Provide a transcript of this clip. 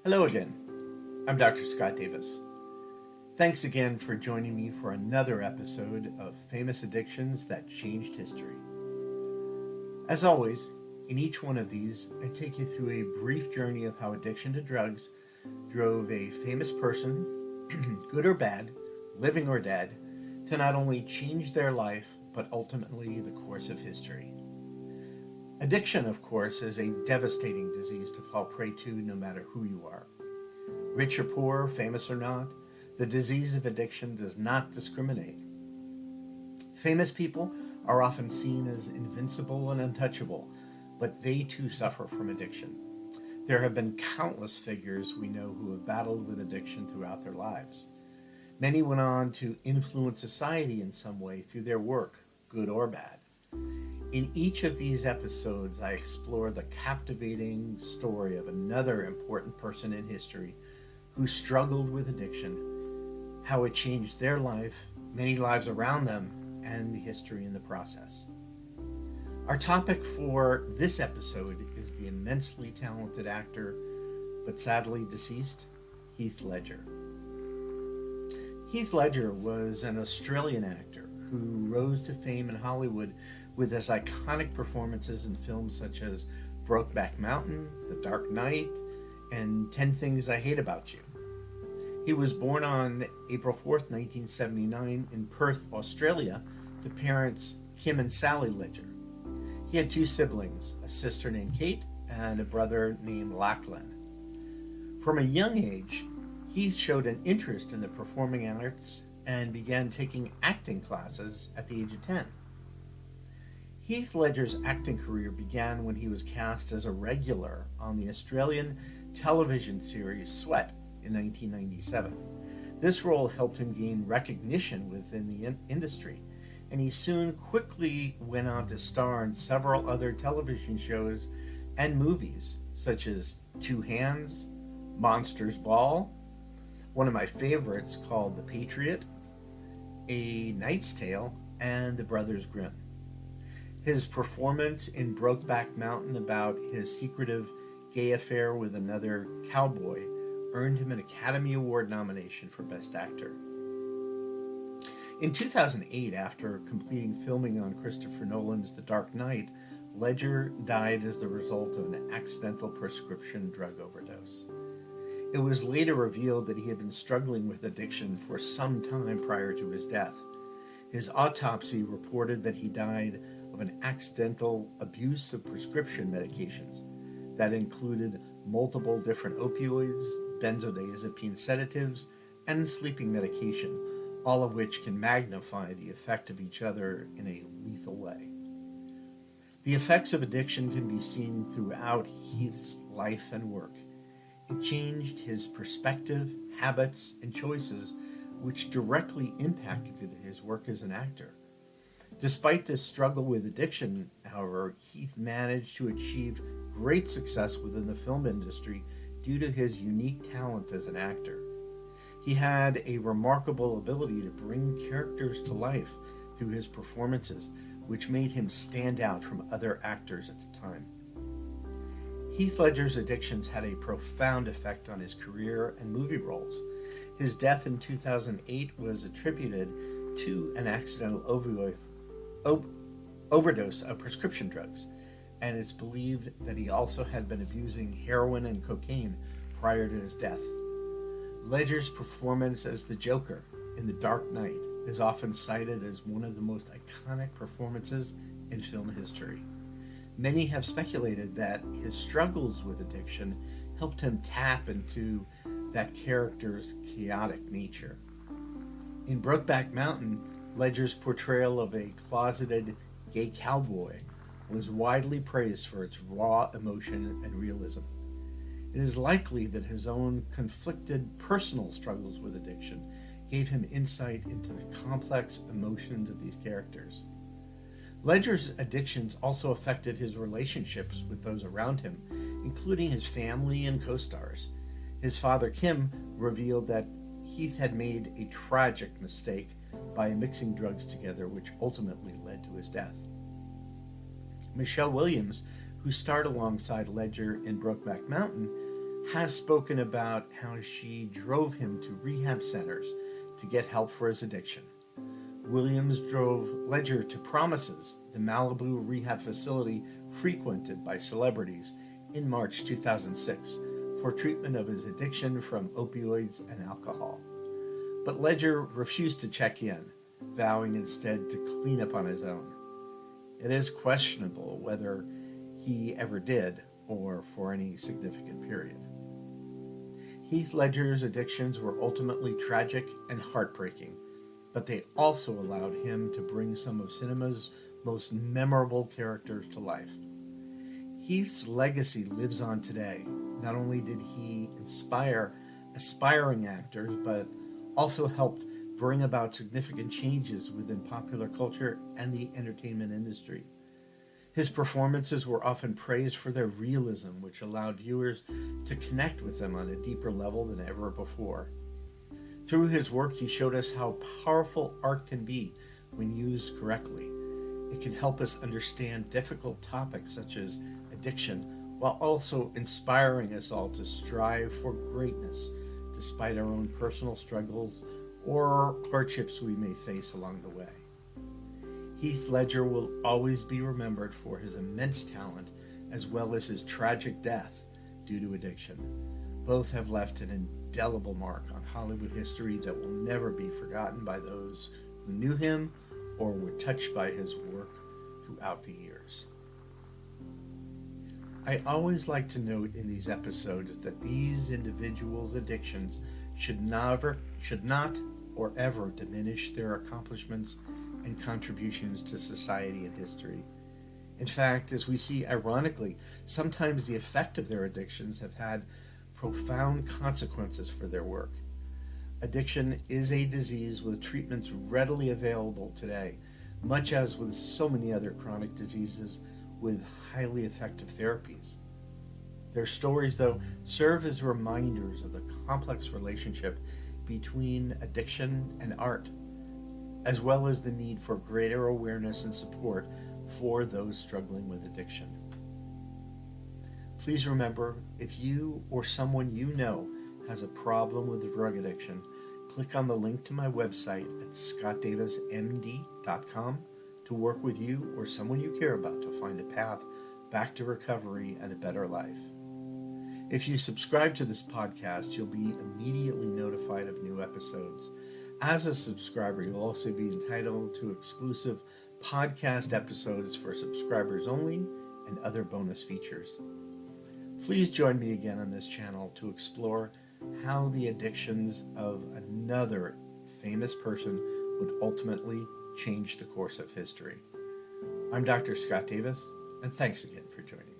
Hello again. I'm Dr. Scott Davis. Thanks again for joining me for another episode of Famous Addictions That Changed History. As always, in each one of these, I take you through a brief journey of how addiction to drugs drove a famous person, good or bad, living or dead, to not only change their life, but ultimately the course of history. Addiction, of course, is a devastating disease to fall prey to no matter who you are. Rich or poor, famous or not, the disease of addiction does not discriminate. Famous people are often seen as invincible and untouchable, but they too suffer from addiction. There have been countless figures we know who have battled with addiction throughout their lives. Many went on to influence society in some way through their work, good or bad. In each of these episodes, I explore the captivating story of another important person in history who struggled with addiction, how it changed their life, many lives around them, and the history in the process. Our topic for this episode is the immensely talented actor, but sadly deceased, Heath Ledger. Heath Ledger was an Australian actor who rose to fame in Hollywood with his iconic performances in films such as Brokeback Mountain, The Dark Knight, and 10 Things I Hate About You. He was born on April 4th, 1979 in Perth, Australia, to parents Kim and Sally Ledger. He had two siblings, a sister named Kate and a brother named Lachlan. From a young age, Heath showed an interest in the performing arts and began taking acting classes at the age of 10. Heath Ledger's acting career began when he was cast as a regular on the Australian television series Sweat in 1997. This role helped him gain recognition within the industry, and he soon quickly went on to star in several other television shows and movies, such as Two Hands, Monsters Ball, one of my favorites called The Patriot, A Knight's Tale, and The Brothers Grimm. His performance in Brokeback Mountain about his secretive gay affair with another cowboy earned him an Academy Award nomination for Best Actor. In 2008, after completing filming on Christopher Nolan's The Dark Knight, Ledger died as the result of an accidental prescription drug overdose. It was later revealed that he had been struggling with addiction for some time prior to his death. His autopsy reported that he died of an accidental abuse of prescription medications that included multiple different opioids, benzodiazepine sedatives, and sleeping medication, all of which can magnify the effect of each other in a lethal way. The effects of addiction can be seen throughout Heath's life and work. It changed his perspective, habits, and choices, which directly impacted his work as an actor. Despite this struggle with addiction, however, Heath managed to achieve great success within the film industry due to his unique talent as an actor. He had a remarkable ability to bring characters to life through his performances, which made him stand out from other actors at the time. Heath Ledger's addictions had a profound effect on his career and movie roles. His death in 2008 was attributed to an accidental overdose of prescription drugs, and it's believed that he also had been abusing heroin and cocaine prior to his death. Ledger's performance as the Joker in The Dark Knight is often cited as one of the most iconic performances in film history. Many have speculated that his struggles with addiction helped him tap into that character's chaotic nature. In Brokeback Mountain, Ledger's portrayal of a closeted gay cowboy was widely praised for its raw emotion and realism. It is likely that his own conflicted personal struggles with addiction gave him insight into the complex emotions of these characters. Ledger's addictions also affected his relationships with those around him, including his family and co-stars. His father, Kim, revealed that Heath had made a tragic mistake by mixing drugs together, which ultimately led to his death. Michelle Williams, who starred alongside Ledger in Brokeback Mountain, has spoken about how she drove him to rehab centers to get help for his addiction. Williams drove Ledger to Promises, the Malibu rehab facility frequented by celebrities, in March 2006 for treatment of his addiction from opioids and alcohol. But Ledger refused to check in, vowing instead to clean up on his own. It is questionable whether he ever did, or for any significant period. Heath Ledger's addictions were ultimately tragic and heartbreaking, but they also allowed him to bring some of cinema's most memorable characters to life. Heath's legacy lives on today. Not only did he inspire aspiring actors, but also helped bring about significant changes within popular culture and the entertainment industry. His performances were often praised for their realism, which allowed viewers to connect with them on a deeper level than ever before. Through his work, he showed us how powerful art can be when used correctly. It can help us understand difficult topics such as addiction, while also inspiring us all to strive for greatness despite our own personal struggles or hardships we may face along the way. Heath Ledger will always be remembered for his immense talent as well as his tragic death due to addiction. Both have left an indelible mark on Hollywood history that will never be forgotten by those who knew him or were touched by his work throughout the years. I always like to note in these episodes that these individuals' addictions should not or ever diminish their accomplishments and contributions to society and history. In fact, as we see ironically, sometimes the effect of their addictions have had profound consequences for their work. Addiction is a disease with treatments readily available today, much as with so many other chronic diseases with highly effective therapies. Their stories, though, serve as reminders of the complex relationship between addiction and art, as well as the need for greater awareness and support for those struggling with addiction. Please remember, if you or someone you know has a problem with drug addiction, click on the link to my website at scottdavismd.com to work with you or someone you care about to find a path back to recovery and a better life. If you subscribe to this podcast, you'll be immediately notified of new episodes. As a subscriber, you'll also be entitled to exclusive podcast episodes for subscribers only and other bonus features. Please join me again on this channel to explore how the addictions of another famous person would ultimately change the course of history. I'm Dr. Scott Davis, and thanks again for joining me.